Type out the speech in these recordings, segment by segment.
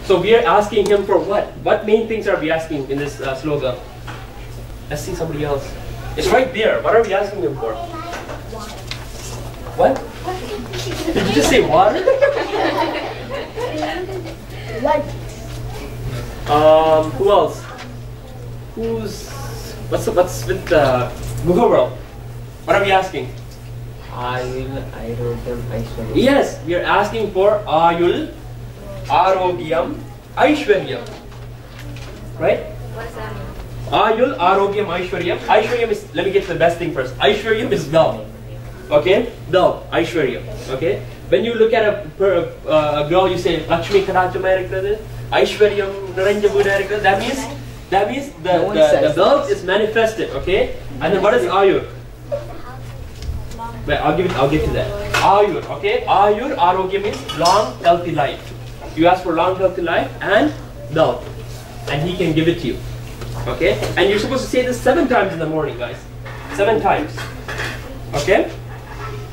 So we are asking him for what? What main things are we asking in this slogan? Let's see somebody else. It's right there. What are we asking him for? What? Did you just say water? Light. Who else? What's with Google World? What are we asking? Ayul, Arogyam, Aishwaryam. Yes, we are asking for Ayul, Arogyam, Aishwaryam. Right? What does that mean? Ayul, Arogyam, Aishwaryam. Aishwaryam is, let me get to the best thing first. Aishwaryam is wealth. Okay? Wealth, Aishwaryam. Okay? When you look at a girl, you say, Lakshmi Karajamaya Rikrada, Aishwaryam Naranjabuna Rikrada. That means the wealth is manifested. Okay? And then what is Ayur? Wait, I'll get to that. Ayur, okay? Ayur, Arogya means long, healthy life. You ask for long, healthy life and wealth. And he can give it to you. Okay? And you're supposed to say this 7 times in the morning, guys. 7 times. Okay?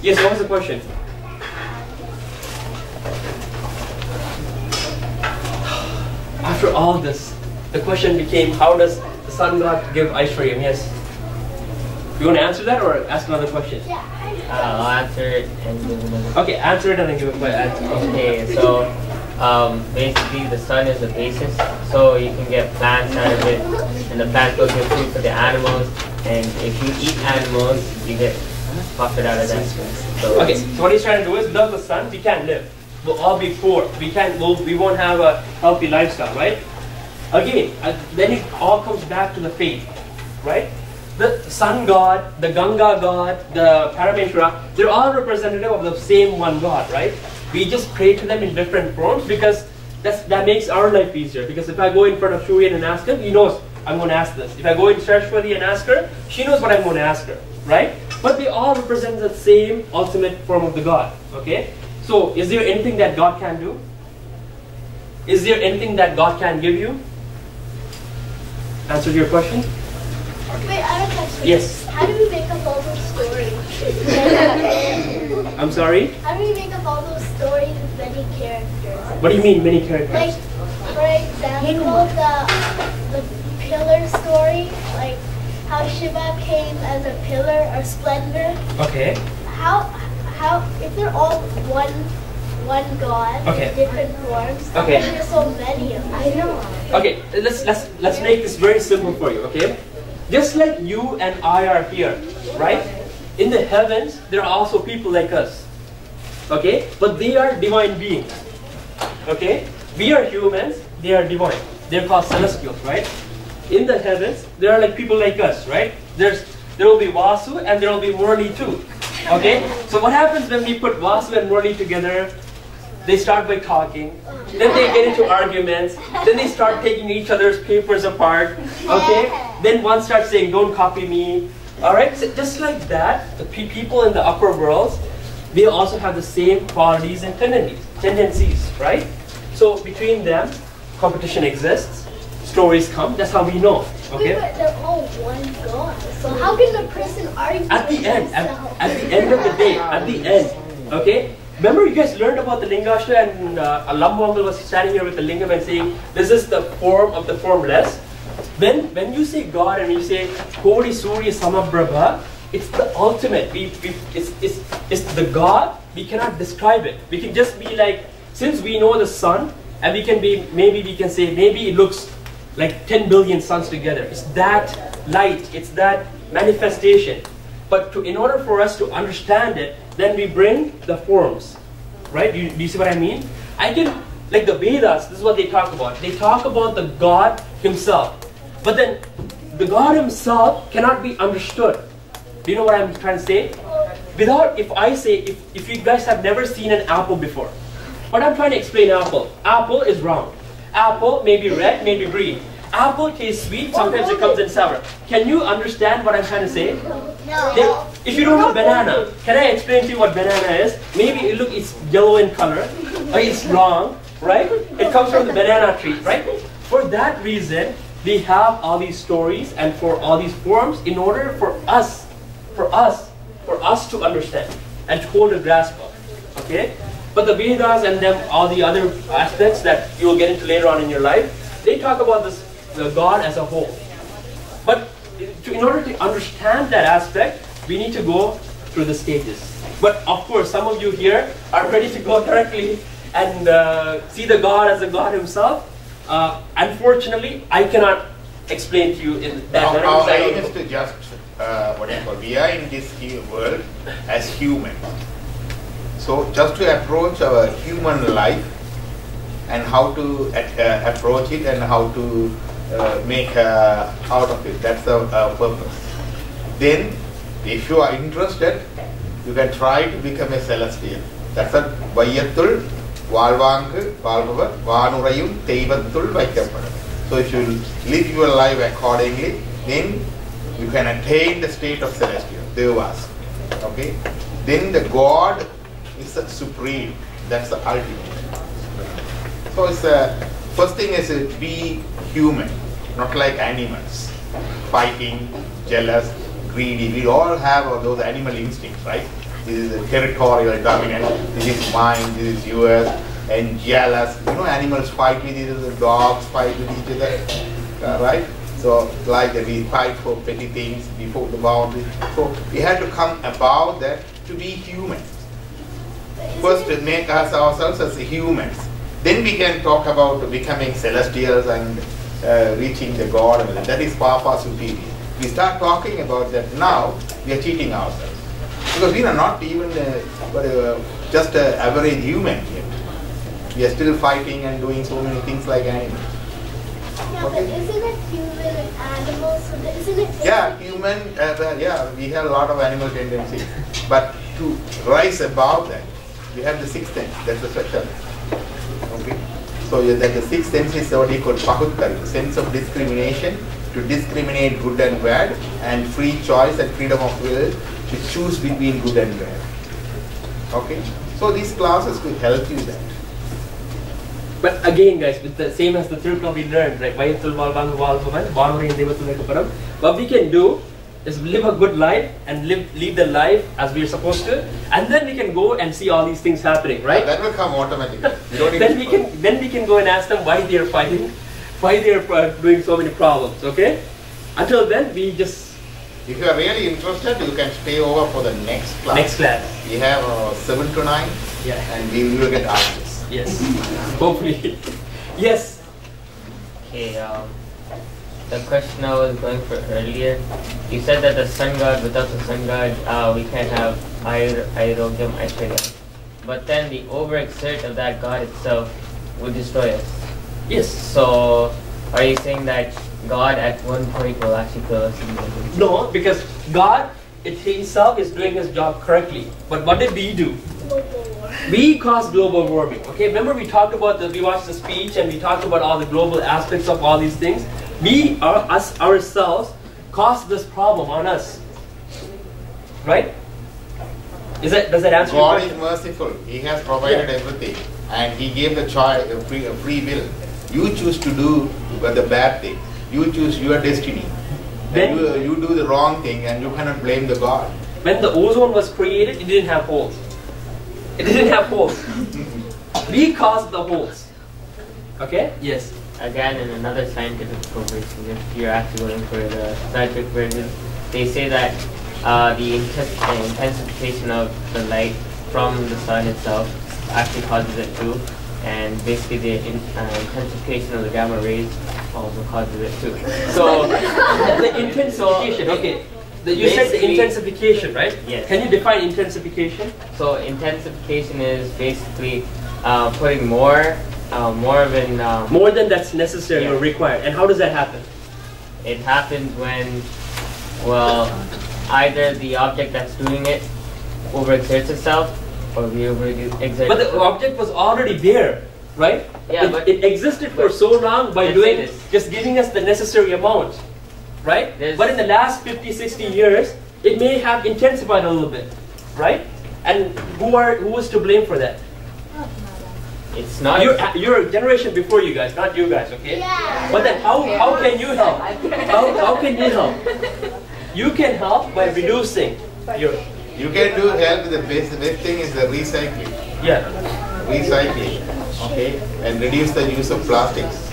Yes, what was the question? After all this, the question became, how does the sun god give Aishwaryam? Yes. You want to answer that or ask another question? I'll answer it and give another. Okay, answer it and then give a answer. Okay, so basically the sun is the basis, so you can get plants out of it, and the plants will give food for the animals, and if you eat animals, you get profit out of that. So, Okay, so what he's trying to do is, without the sun, we can't live. We'll all be poor. We won't have a healthy lifestyle, right? Again, then it all comes back to the faith, right? The sun god, the Ganga god, the Parameshwara, they're all representative of the same one god, right? We just pray to them in different forms because that makes our life easier. Because if I go in front of Shurian and ask him, he knows I'm going to ask this. If I go in Saraswati and ask her, she knows what I'm going to ask her, right? But they all represent the same ultimate form of the god, okay? So, is there anything that God can do? Is there anything that God can give you? Answer your question? Wait, I have a question. Yes. How do we make up all those stories? I'm sorry? How do we make up all those stories with many characters? What do you mean, many characters? Like, for example, the pillar story, like how Shiva came as a pillar or splendor. Okay. How if they're all one god, Okay. different forms, how Okay. come there's so many of them? I know. Okay, let's make this very simple for you, okay? Just like you and I are here, right? In the heavens, there are also people like us, okay? But they are divine beings, okay? We are humans, they are divine. They're called celestials, right? In the heavens, there are like people like us, right? There will be Vasu and there will be Murali too, okay? So what happens when we put Vasu and Murali together? They start by talking, then they get into arguments, then they start taking each other's papers apart, okay? Then one starts saying, don't copy me, alright? So just like that, the people in the upper worlds, they also have the same qualities and tendencies, right? So between them, competition exists, stories come, that's how we know, okay? Wait, but they're all one god, so how can the person argue At the with end, themselves? at the end of the day, at the end, okay? Remember you guys learned about the Lingashra and Lambotharan was standing here with the lingam and saying, this is the form of the formless. When you say God and you say, Kodi Surya Samaprabha, it's the ultimate. It's the God, we cannot describe it. We can just be like, since we know the sun, and maybe we can say, maybe it looks like 10 billion suns together. It's that light, it's that manifestation. But in order for us to understand it, then we bring the forms, right? Do you see what I mean? Like the Vedas, this is what they talk about. They talk about the God himself. But then, the God himself cannot be understood. Do you know what I'm trying to say? If you guys have never seen an apple before, what I'm trying to explain apple. Apple is round. Apple may be red, may be green. Apple tastes sweet, sometimes it comes in sour. Can you understand what I'm trying to say? No. If you don't know banana, can I explain to you what banana is? Maybe it's yellow in color, or it's long, right? It comes from the banana tree, right? For that reason, we have all these stories and for all these forms in order for us to understand and to hold a grasp of, okay? But the Vedas and them, all the other aspects that you will get into later on in your life, they talk about this God as a whole. But in order to understand that aspect, we need to go through the stages. But of course, some of you here are ready to go directly and see the God as a God himself. Unfortunately, I cannot explain to you in that manner. Our aim is to just, we are in this world as humans. So just to approach our human life and how to approach it and how to make out of it, that's the purpose. Then, if you are interested, you can try to become a celestial. That's a Vayathul Valvangu Valvava Vanurayum Teivathul Vaikappada. So if you live your life accordingly, then you can attain the state of celestial, Devas. Okay? Then the God is the supreme. That's the ultimate. So it's first thing is to be human, not like animals. Fighting, jealous, greedy. We all have those animal instincts, right? This is a territorial dominant, this is mine, this is yours, and jealous. You know, animals fight with each other, dogs fight with each other, right? So, like we fight for petty things before the boundary. So, we have to come about that to be humans. First, to make us ourselves as humans. Then we can talk about becoming celestials and reaching the God. And that is far, far superior. We start talking about that now, we are cheating ourselves. Because we are not even just an average human yet. We are still fighting and doing so many things like animals. Yeah, but isn't it human and animals? Isn't it? Yeah, human, yeah, we have a lot of animal tendencies. But to rise above that, we have the sixth sense, that's the special. Okay? So that the sixth sense is what we call pahuttari, sense of discrimination, to discriminate good and bad, and free choice and freedom of will to choose between good and bad. Okay? So these classes will help you that. But again, guys, with the same as the Tirukkural we learned, right? What we can do is live a good life and lead the life as we are supposed to, and then we can go and see all these things happening, right? That will come automatically. You don't need then we can go and ask them why they are fighting, why they are doing so many problems. Okay? Until then, we just. If you are really interested, you can stay over for the next class. Next class. We have 7 to 9, Yeah. and we will get answers. Yes. Hopefully. Yes. Okay, the question I was going for earlier, you said that the sun god, without the sun god, we can't have Airogyam, Aishwarya. But then the overexert of that god itself would destroy us. Yes. So, are you saying that God at one point will actually kill us? No, because God himself is doing his job correctly. But what did we do? We caused global warming. Okay, remember we talked about we watched the speech and we talked about all the global aspects of all these things. We ourselves caused this problem on us. Right? Does that answer your God question? is merciful. He has provided everything, and He gave the choice, a free will. You choose to do the bad thing. You choose your destiny. Then you do the wrong thing, and you cannot blame the God. when the ozone was created, it didn't have holes. It didn't have holes. We caused the holes. Okay? Yes. Again, in another scientific version, if you're actually going for the scientific version, they say that the intensification of the light from the sun itself actually causes it too, and basically the intensification of the gamma rays also causes it too. So the intensification. Okay. You said the intensification, right? Yes. Can you define intensification? So intensification is basically putting more than that's necessary or required. And how does that happen? It happens when, well, either the object that's doing it overexerts itself, or we overexert. But the object was already there, right? Yeah, but it existed for so long by doing it, just giving us the necessary amount, right? But in the last 50, 60 years, it may have intensified a little bit, right? And who was to blame for that? It's not your generation before you guys, not you guys, okay? Yeah. But then how can you help? How can you help? You can help by reducing your. You can do help. The best thing is the recycling. Yeah. recycling, okay, and reduce the use of plastics.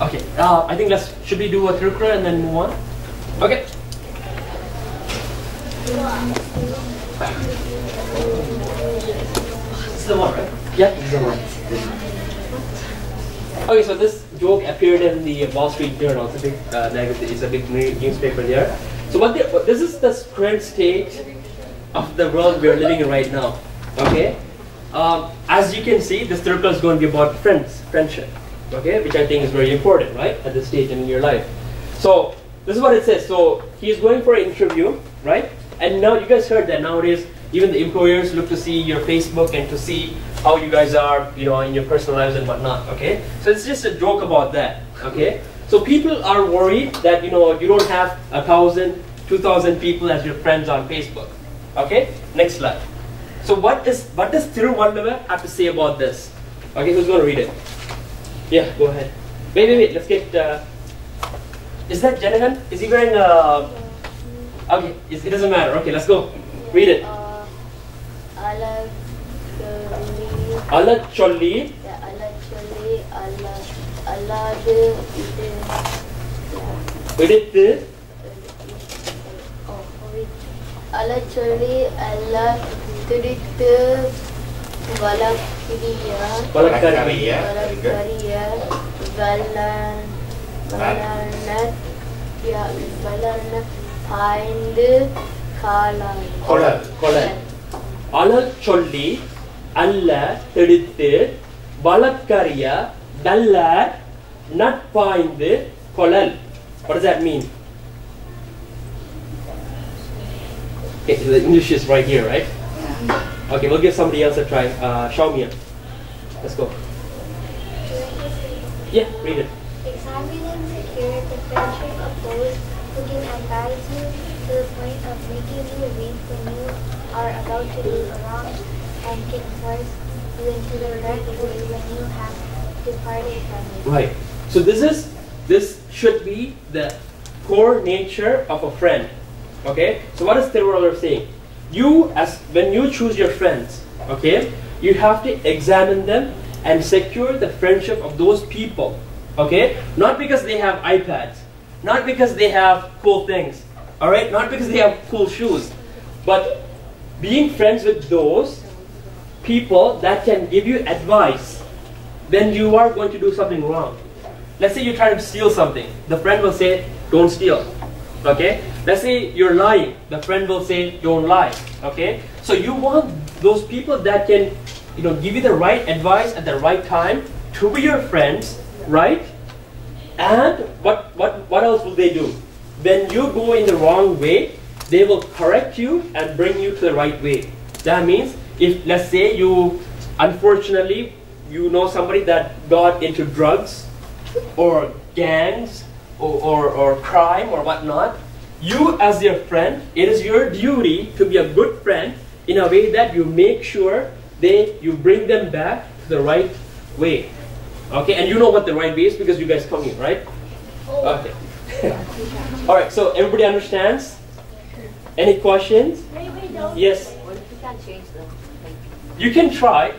Okay, I think should we do a Tirukkural and then move on? Okay. This is the one, right? Yeah, this is the one. Okay, so this joke appeared in the Wall Street Journal. It's a big it's a big newspaper there. So this is the current state of the world we are living in right now. Okay, as you can see, this Tirukkural is going to be about friendship. Okay, which I think is very important, right, at this stage in your life. So this is what it says. So he's going for an interview, right? And now you guys heard that nowadays even the employers look to see your Facebook and to see how you guys are, you know, in your personal lives and whatnot. Okay, so it's just a joke about that. Okay, so people are worried that you don't have 1,000, 2,000 people as your friends on Facebook. Okay, next slide. So what does Thiruvalluvar have to say about this? Okay, who's going to read it? Yeah, go ahead. Wait. Let's get. Is that Janahan? Is he wearing a? Okay, it doesn't matter. Okay, let's go. Read it. Allah cholli. Vidithu. Allah cholli Allah tudithu Valakariya Valarna Paindu Kolal Alal cholli Allah thedithu Valakariya Dallar Natpaindu Kolal. What does that mean? Okay, so the English is right here, right? Okay, we'll give somebody else a try. Shaumya. Let's go. Yeah, read it. Examine and secure the friendship of those who can advise you to the point of making you weak when you are about to do wrong and can force you into the right way when you have departed from it. Right. So this should be the core nature of a friend. Okay? So what is Thiruvalluvar saying? When you choose your friends, okay, you have to examine them and secure the friendship of those people. Okay? Not because they have iPads, not because they have cool things, alright? Not because they have cool shoes, but being friends with those people that can give you advice when you are going to do something wrong. Let's say you're trying to steal something. The friend will say, don't steal. Okay? Let's say you're lying. The friend will say, don't lie. Okay? So you want those people that can, give you the right advice at the right time to be your friends, right? And what else will they do? When you go in the wrong way, they will correct you and bring you to the right way. That means if, let's say unfortunately, you know somebody that got into drugs or gangs or crime or whatnot, you as their friend, it is your duty to be a good friend in a way that you make sure you bring them back to the right way. Okay, and you know what the right way is because you guys come here, right? Okay. Alright, so everybody understands? Any questions? Yes? What if you can't change them? You can try.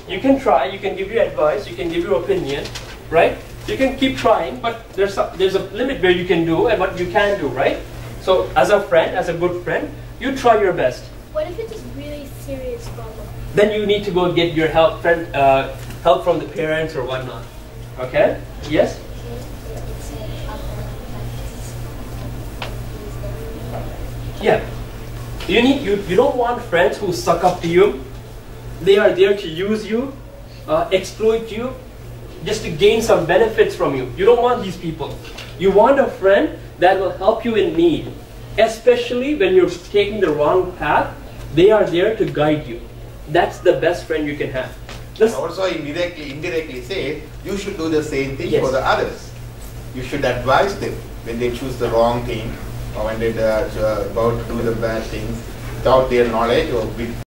You can give your advice, you can give your opinion, right? You can keep trying, but there's a limit where you can do and what you can do, right? So as a friend, as a good friend, you try your best. What if it's a really serious problem? Then you need to go get your help from the parents or whatnot. Okay? Yes? Yeah. You don't want friends who suck up to you. They are there to use you, exploit you, just to gain some benefits from you. You don't want these people. You want a friend that will help you in need. Especially when you're taking the wrong path, they are there to guide you. That's the best friend you can have. And also indirectly say, you should do the same thing for the others. You should advise them when they choose the wrong thing or when they're about to do the bad things without their knowledge or with